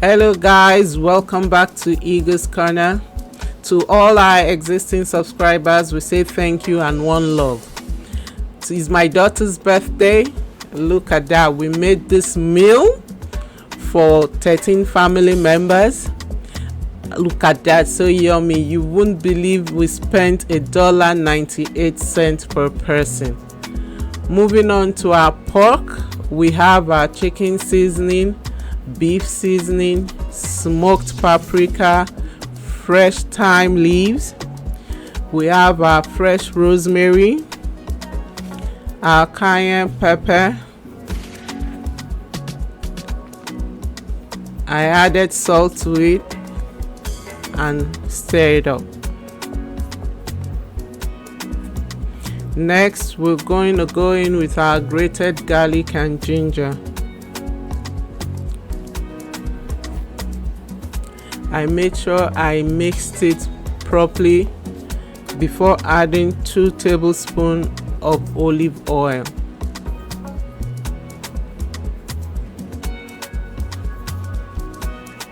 Hello guys, welcome back to Eagle's Corner. To all our existing subscribers, we say thank you and one love. It is my daughter's birthday. Look at that, we made this meal for 13 family members. Look at that, so yummy. You wouldn't believe we spent $1.98 per person. Moving on to our pork, we have our chicken seasoning, beef seasoning, smoked paprika, fresh thyme leaves. We have our fresh rosemary, our cayenne pepper. I added salt to it and stir it up. Next, we're going to go in with our grated garlic and ginger. I made sure I mixed it properly before adding 2 tablespoons of olive oil.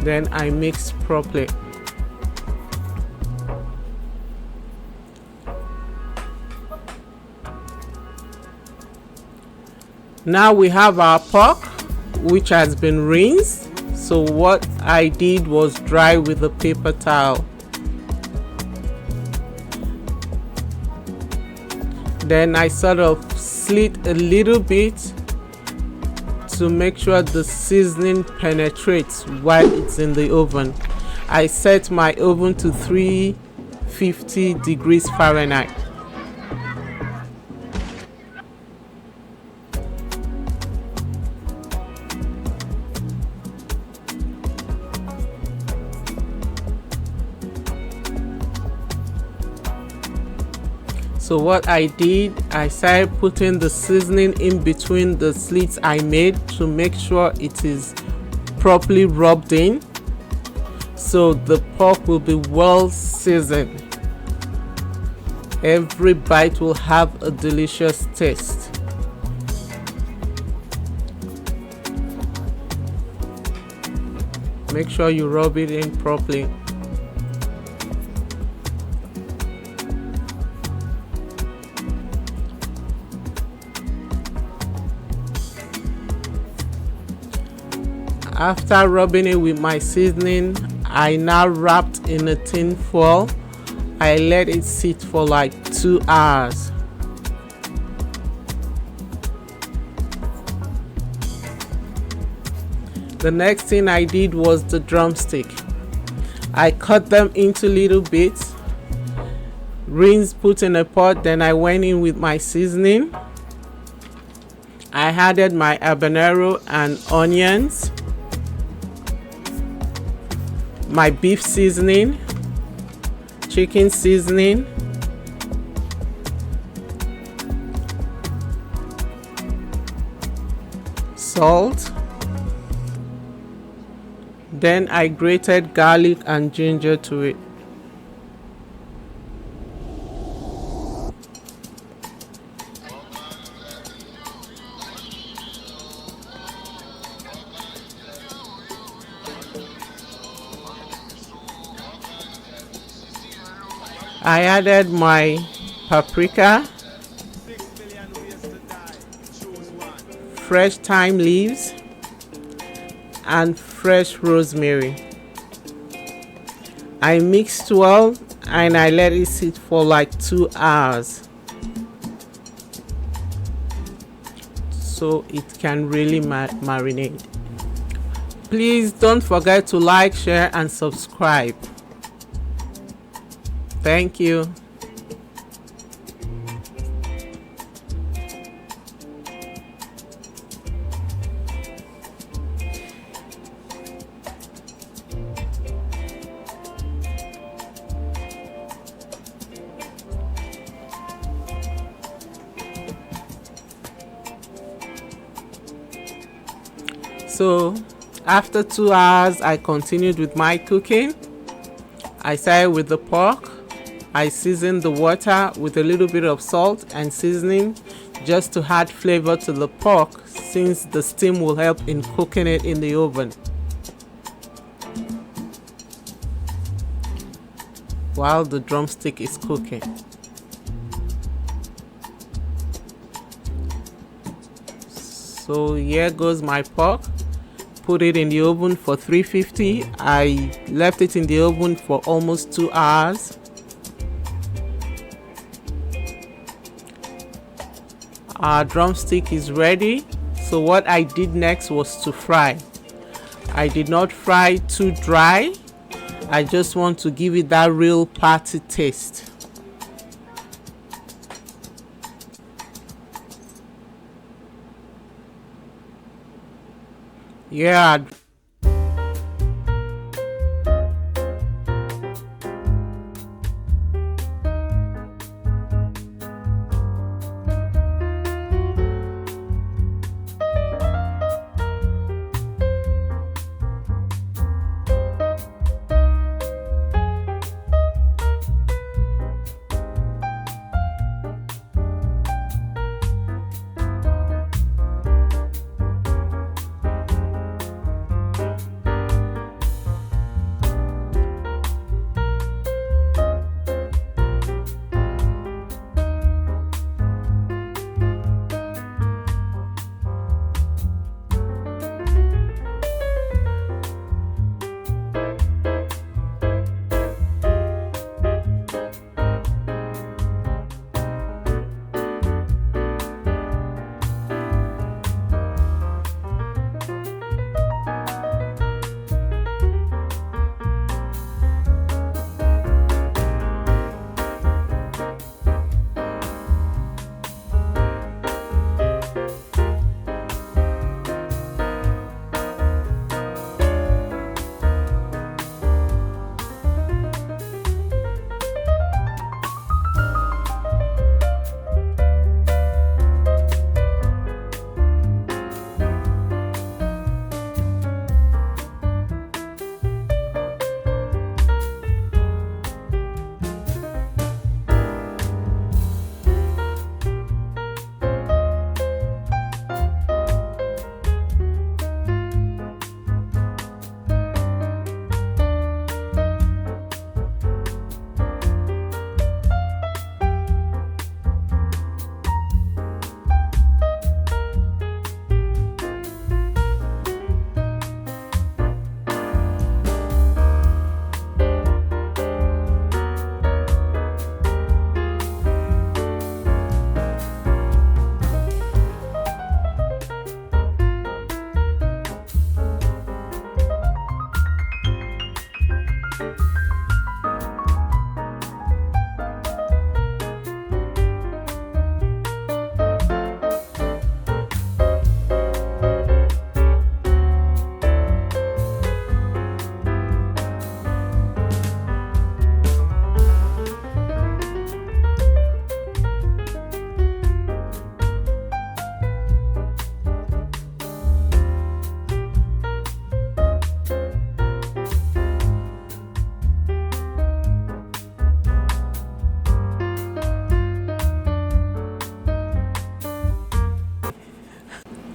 Then I mixed properly. Now we have our pork, which has been rinsed. So what I did was dry with a paper towel. Then I sort of slit a little bit to make sure the seasoning penetrates while it's in the oven. I set my oven to 350 degrees Fahrenheit. So what I did, I started putting the seasoning in between the slits I made to make sure it is properly rubbed in, so the pork will be well seasoned. Every bite will have a delicious taste. Make sure you rub it in properly. After rubbing it with my seasoning, I now wrapped in a tin foil. I let it sit for like 2 hours. The next thing I did was the drumstick. I cut them into little bits, rinsed, put in a pot, then I went in with my seasoning. I added my habanero and onions, my beef seasoning, chicken seasoning, salt. Then I grated garlic and ginger to it. I added my paprika, fresh thyme leaves, and fresh rosemary. I mixed well and I let it sit for like 2 hours so it can really marinate. Please don't forget to like, share, and subscribe. Thank you. So after 2 hours, I continued with my cooking. I started with the pork. I seasoned the water with a little bit of salt and seasoning just to add flavor to the pork, since the steam will help in cooking it in the oven. while the drumstick is cooking. So here goes my pork. Put it in the oven for 350. I left it in the oven for almost 2 hours. Our drumstick is ready. So what I did next was to fry. I did not fry too dry. I just want to give it that real party taste. Yeah.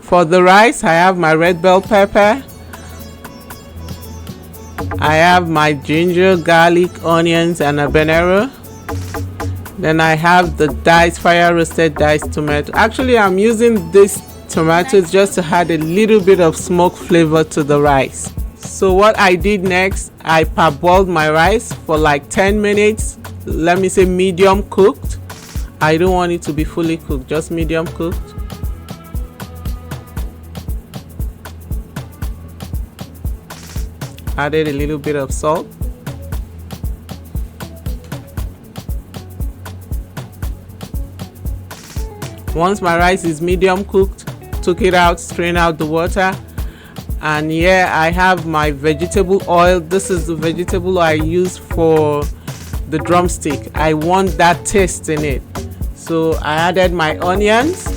For the rice, I have my red bell pepper. I have my ginger, garlic, onions, and habanero. Then I have the diced, fire roasted diced tomato. Actually, I'm using these tomatoes just to add a little bit of smoke flavor to the rice. So what I did next, I parboiled my rice for like 10 minutes. Let me say medium cooked. I don't want it to be fully cooked, just medium cooked. Added a little bit of salt. Once my rice is medium cooked, took it out, strain out the water, and here I have my vegetable oil. This is the vegetable I use for the drumstick. I want that taste in it, so I added my onions.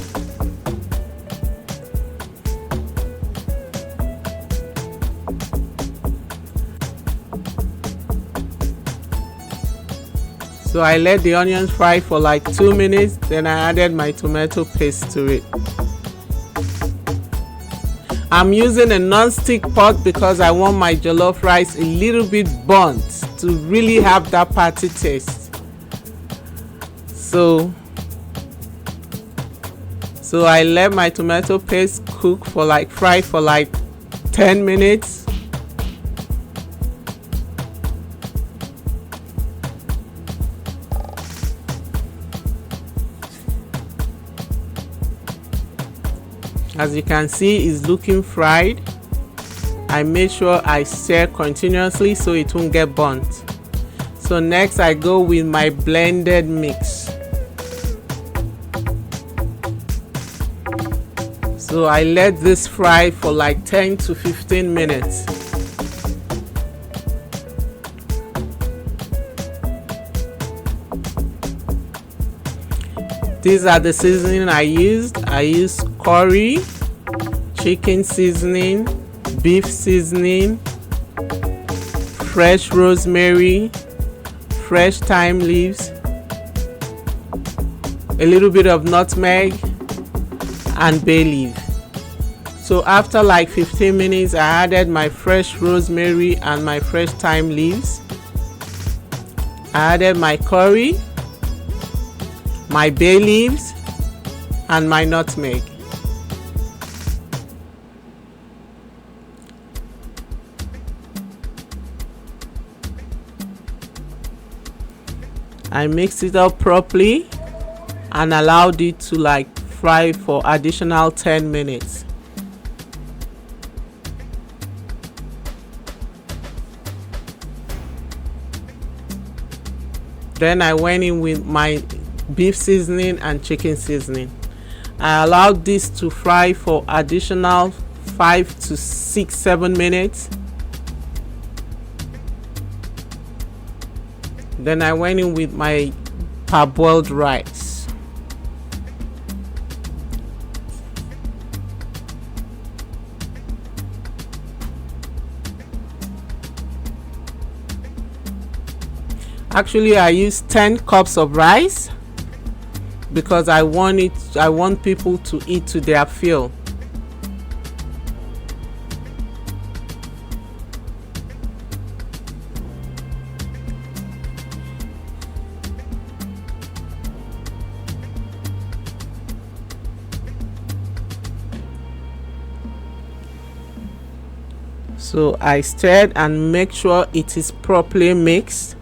So I let the onions fry for like 2 minutes, then I added my tomato paste to it. I'm using a non-stick pot because I want my jollof rice a little bit burnt to really have that party taste. So I let my tomato paste cook for like fry for like 10 minutes. As you can see, it's looking fried. I made sure I stir continuously so it won't get burnt. So next I go with my blended mix. So I let this fry for like 10 to 15 minutes. These are the seasoning I used. I used curry, chicken seasoning, beef seasoning, fresh rosemary, fresh thyme leaves, a little bit of nutmeg, and bay leaf. So after like 15 minutes, I added my fresh rosemary and my fresh thyme leaves. I added my curry, my bay leaves, and my nutmeg. I mixed it up properly and allowed it to like fry for additional 10 minutes. Then I went in with my beef seasoning and chicken seasoning. I allowed this to fry for additional 5 to 6, 7 minutes. Then I went in with my parboiled rice. Actually, I used 10 cups of rice because I want people to eat to their fill. So I stirred and make sure it is properly mixed.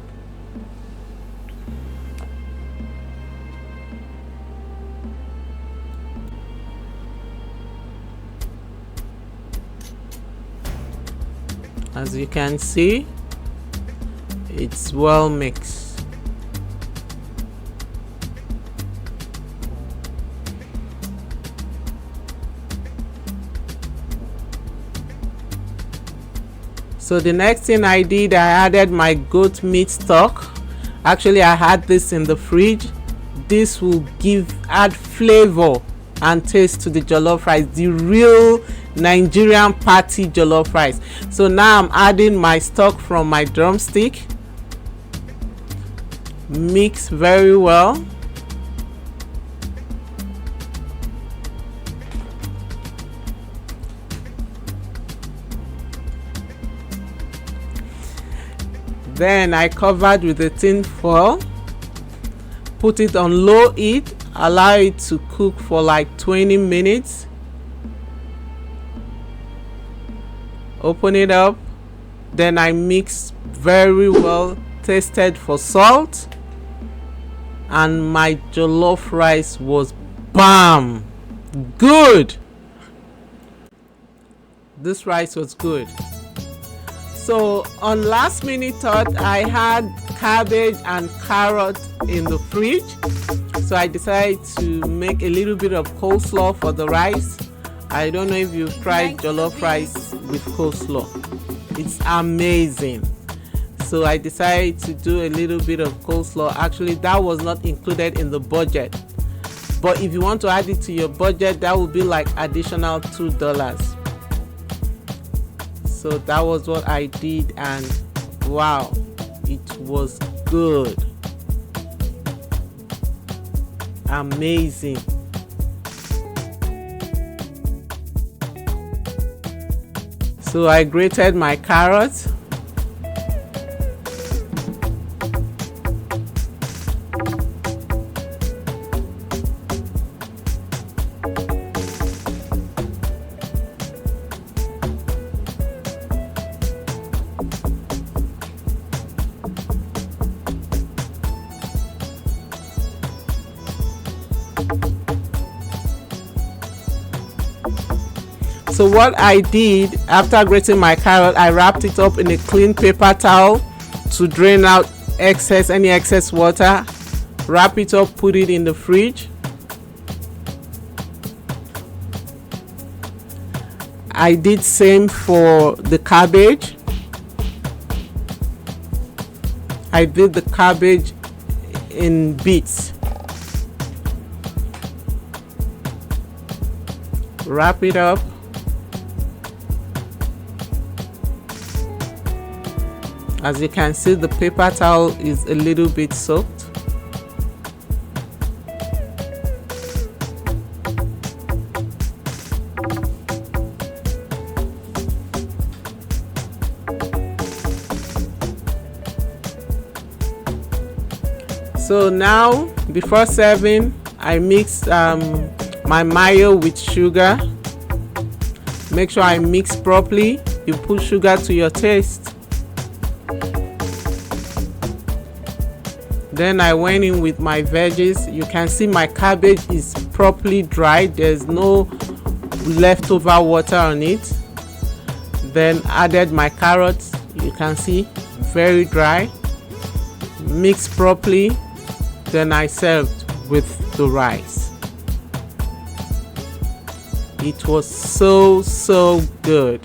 As you can see, it's well mixed. So the next thing I did, I added my goat meat stock. Actually, I had this in the fridge. This will add flavor and taste to the jollof rice, the real Nigerian party jollof rice. So now I'm adding my stock from my drumstick. Mix very well. Then I covered with a tin foil, put it on low heat, allow it to cook for like 20 minutes. Open it up. Then I mix very well, tasted for salt, and my jollof rice was bam good. This rice was good. So on last minute thought, I had cabbage and carrot in the fridge, so I decided to make a little bit of coleslaw for the rice. I don't know if you've tried jollof rice with coleslaw. It's amazing. So I decided to do a little bit of coleslaw. Actually, that was not included in the budget, but if you want to add it to your budget, that would be like additional $2. So that was what I did, and wow, it was good. Amazing. So I grated my carrots. So what I did after grating my carrot, I wrapped it up in a clean paper towel to drain out any excess water. Wrap it up, put it in the fridge. I did same for the cabbage. I did the cabbage in bits. Wrap it up. As you can see, the paper towel is a little bit soaked. So now, before serving, I mixed my mayo with sugar. Make sure I mix properly. You put sugar to your taste. Then I went in with my veggies. You can see my cabbage is properly dried. There's no leftover water on it. Then added my carrots. You can see very dry. Mix properly. Then I served with the rice. It was so good.